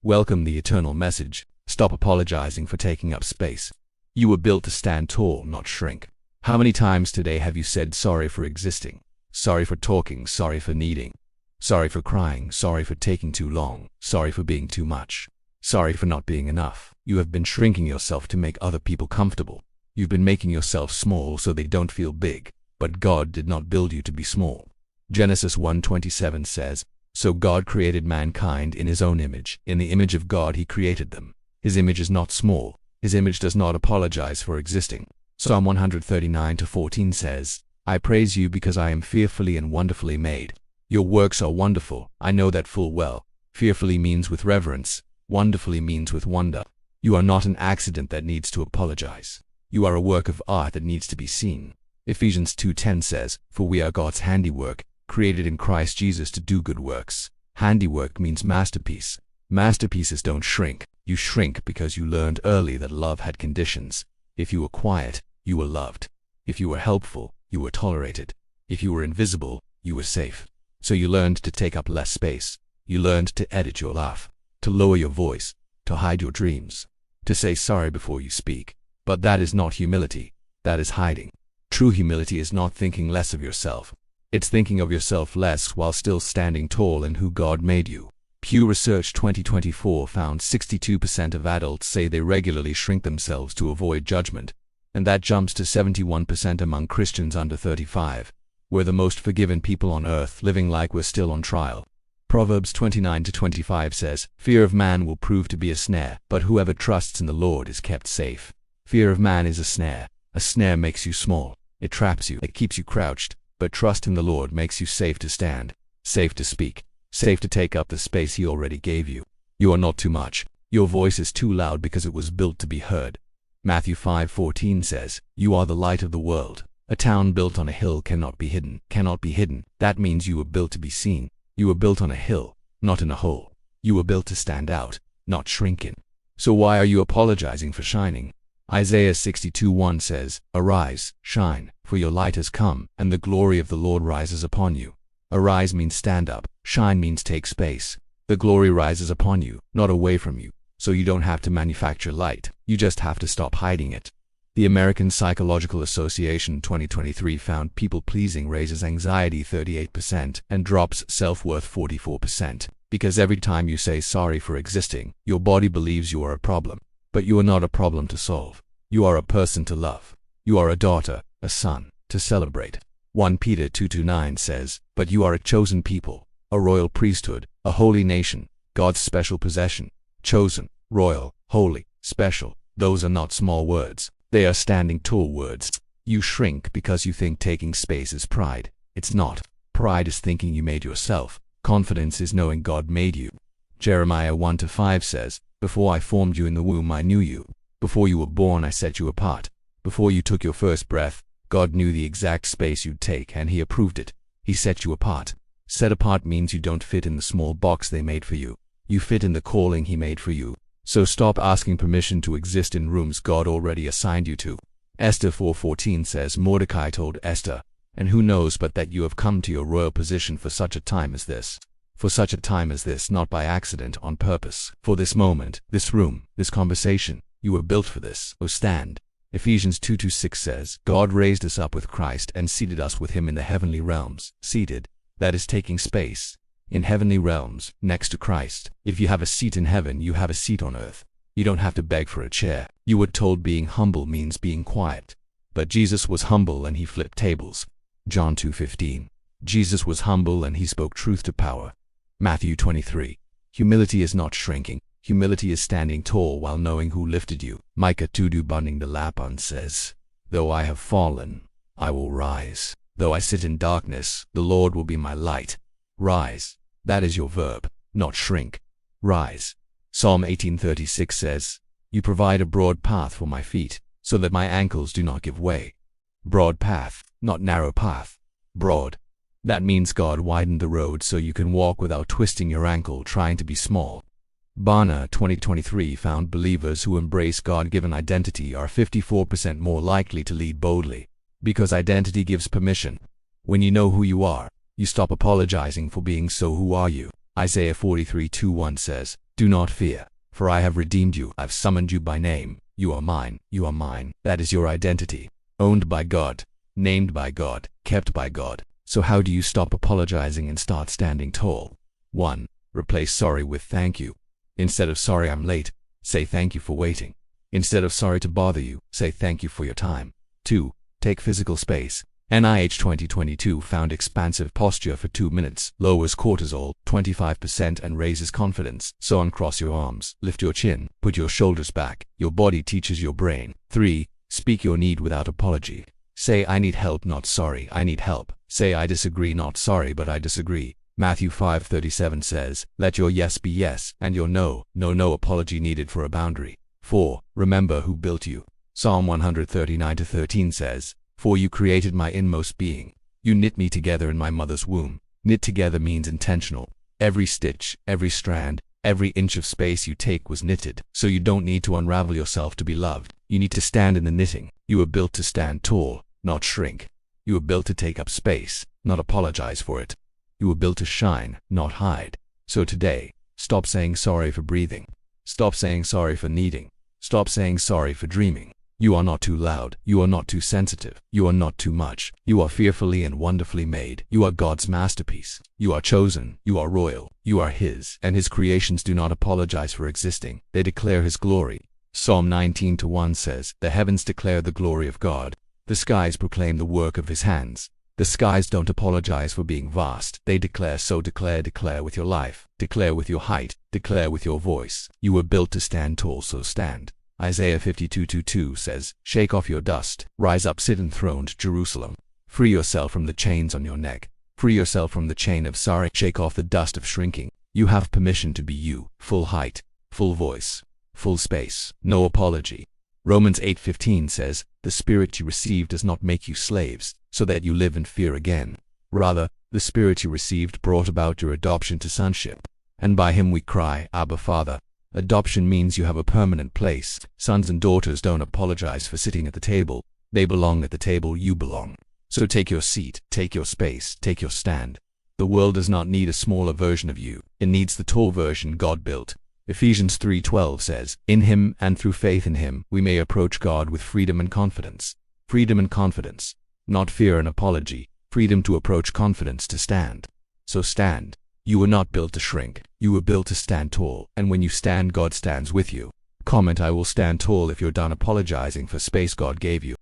Welcome the eternal message. Stop apologizing for taking up space. You were built to stand tall, not shrink. How many times today have you said sorry for existing? Sorry for talking, sorry for needing. Sorry for crying, sorry for taking too long, sorry for being too much. Sorry for not being enough. You have been shrinking yourself to make other people comfortable. You've been making yourself small so they don't feel big. But God did not build you to be small. Genesis 1:27 says, "So God created mankind in his own image. In the image of God he created them." His image is not small. His image does not apologize for existing. Psalm 139:14 says, "I praise you because I am fearfully and wonderfully made. Your works are wonderful, I know that full well." Fearfully means with reverence. Wonderfully means with wonder. You are not an accident that needs to apologize. You are a work of art that needs to be seen. Ephesians 2:10 says, "For we are God's handiwork, created in Christ Jesus to do good works." Handiwork means masterpiece. Masterpieces don't shrink. You shrink because you learned early that love had conditions. If you were quiet, you were loved. If you were helpful, you were tolerated. If you were invisible, you were safe. So you learned to take up less space. You learned to edit your laugh, to lower your voice, to hide your dreams, to say sorry before you speak. But that is not humility. That is hiding. True humility is not thinking less of yourself. It's thinking of yourself less while still standing tall in who God made you. Pew Research 2024 found 62% of adults say they regularly shrink themselves to avoid judgment, and that jumps to 71% among Christians under 35. We're the most forgiven people on earth, living like we're still on trial. Proverbs 29:25 says, "Fear of man will prove to be a snare, but whoever trusts in the Lord is kept safe." Fear of man is a snare. A snare makes you small. It traps you. It keeps you crouched. But trust in the Lord makes you safe to stand, safe to speak, safe to take up the space he already gave you. You are not too much. Your voice is too loud because it was built to be heard. Matthew 5:14 says, "You are the light of the world. A town built on a hill cannot be hidden." Cannot be hidden. That means you were built to be seen. You were built on a hill, not in a hole. You were built to stand out, not shrink in. So why are you apologizing for shining? Isaiah 62:1 says, "Arise, shine, for your light has come, and the glory of the Lord rises upon you." Arise means stand up. Shine means take space. The glory rises upon you, not away from you. So you don't have to manufacture light. You just have to stop hiding it. The American Psychological Association 2023 found people-pleasing raises anxiety 38% and drops self-worth 44%. Because every time you say sorry for existing, your body believes you are a problem. But you are not a problem to solve. You are a person to love. You are a daughter, a son, to celebrate. 1 Peter 2:9 says, "But you are a chosen people, a royal priesthood, a holy nation, God's special possession." Chosen, royal, holy, special. Those are not small words. They are standing tall words. You shrink because you think taking space is pride. It's not. Pride is thinking you made yourself. Confidence is knowing God made you. Jeremiah 1:5 says, "Before I formed you in the womb I knew you. Before you were born I set you apart. Before you took your first breath, God knew the exact space you'd take and he approved it. He set you apart." Set apart means you don't fit in the small box they made for you. You fit in the calling he made for you. So stop asking permission to exist in rooms God already assigned you to. Esther 4:14 says, "Mordecai told Esther, and who knows but that you have come to your royal position for such a time as this. For such a time as this, not by accident, on purpose. For this moment, this room, this conversation, you were built for this. Oh, stand." Ephesians 2:6 says, "God raised us up with Christ and seated us with him in the heavenly realms." Seated, that is taking space. In heavenly realms, next to Christ. If you have a seat in heaven, you have a seat on earth. You don't have to beg for a chair. You were told being humble means being quiet. But Jesus was humble and he flipped tables. John 2:15. Jesus was humble and he spoke truth to power. Matthew 23. Humility is not shrinking. Humility is standing tall while knowing who lifted you. Micah 2:8 says, "Though I have fallen, I will rise. Though I sit in darkness, the Lord will be my light." Rise. That is your verb, not shrink. Rise. Psalm 18:36 says, "You provide a broad path for my feet, so that my ankles do not give way." Broad path, not narrow path. Broad. That means God widened the road so you can walk without twisting your ankle trying to be small. Barna 2023 found believers who embrace God-given identity are 54% more likely to lead boldly. Because identity gives permission. When you know who you are, you stop apologizing for being so. Who are you? Isaiah 43:2-1 says, "Do not fear, for I have redeemed you. I've summoned you by name. You are mine, you are mine." That is your identity. Owned by God, named by God, kept by God. So how do you stop apologizing and start standing tall? 1. Replace sorry with thank you. Instead of sorry I'm late, say thank you for waiting. Instead of sorry to bother you, say thank you for your time. 2. Take physical space. NIH 2022 found expansive posture for 2 minutes lowers cortisol 25% and raises confidence. So uncross your arms, lift your chin, put your shoulders back. Your body teaches your brain. 3. Speak your need without apology. Say I need help, not sorry, I need help. Say I disagree, not sorry, but I disagree. Matthew 5:37 says, "Let your yes be yes, and your no, no apology needed for a boundary." 4. Remember who built you. Psalm 139:13 says, "For you created my inmost being. You knit me together in my mother's womb." Knit together means intentional. Every stitch, every strand, every inch of space you take was knitted. So you don't need to unravel yourself to be loved. You need to stand in the knitting. You were built to stand tall, not shrink. You were built to take up space, not apologize for it. You were built to shine, not hide. So today, stop saying sorry for breathing. Stop saying sorry for needing. Stop saying sorry for dreaming. You are not too loud. You are not too sensitive. You are not too much. You are fearfully and wonderfully made. You are God's masterpiece. You are chosen. You are royal. You are His. And His creations do not apologize for existing. They declare His glory. Psalm 19:1 says, "The heavens declare the glory of God. The skies proclaim the work of His hands." The skies don't apologize for being vast. They declare. So declare with your life. Declare with your height. Declare with your voice. You were built to stand tall, so stand. Isaiah 52:2 says, "Shake off your dust. Rise up, sit enthroned, Jerusalem. Free yourself from the chains on your neck. Free yourself from the chain of sorry. Shake off the dust of shrinking. You have permission to be you. Full height, full voice, full space. No apology." Romans 8:15 says, "The Spirit you received does not make you slaves, so that you live in fear again. Rather, the Spirit you received brought about your adoption to sonship. And by Him we cry, Abba, Father." Adoption means you have a permanent place. Sons and daughters don't apologize for sitting at the table. They belong at the table. You belong. So take your seat, take your space, take your stand. The world does not need a smaller version of you. It needs the tall version God built. Ephesians 3:12 says, "In Him and through faith in Him, we may approach God with freedom and confidence." Freedom and confidence. Not fear and apology. Freedom to approach, confidence to stand. So stand. You were not built to shrink. You were built to stand tall. And when you stand, God stands with you. Comment, "I will stand tall," if you're done apologizing for space God gave you.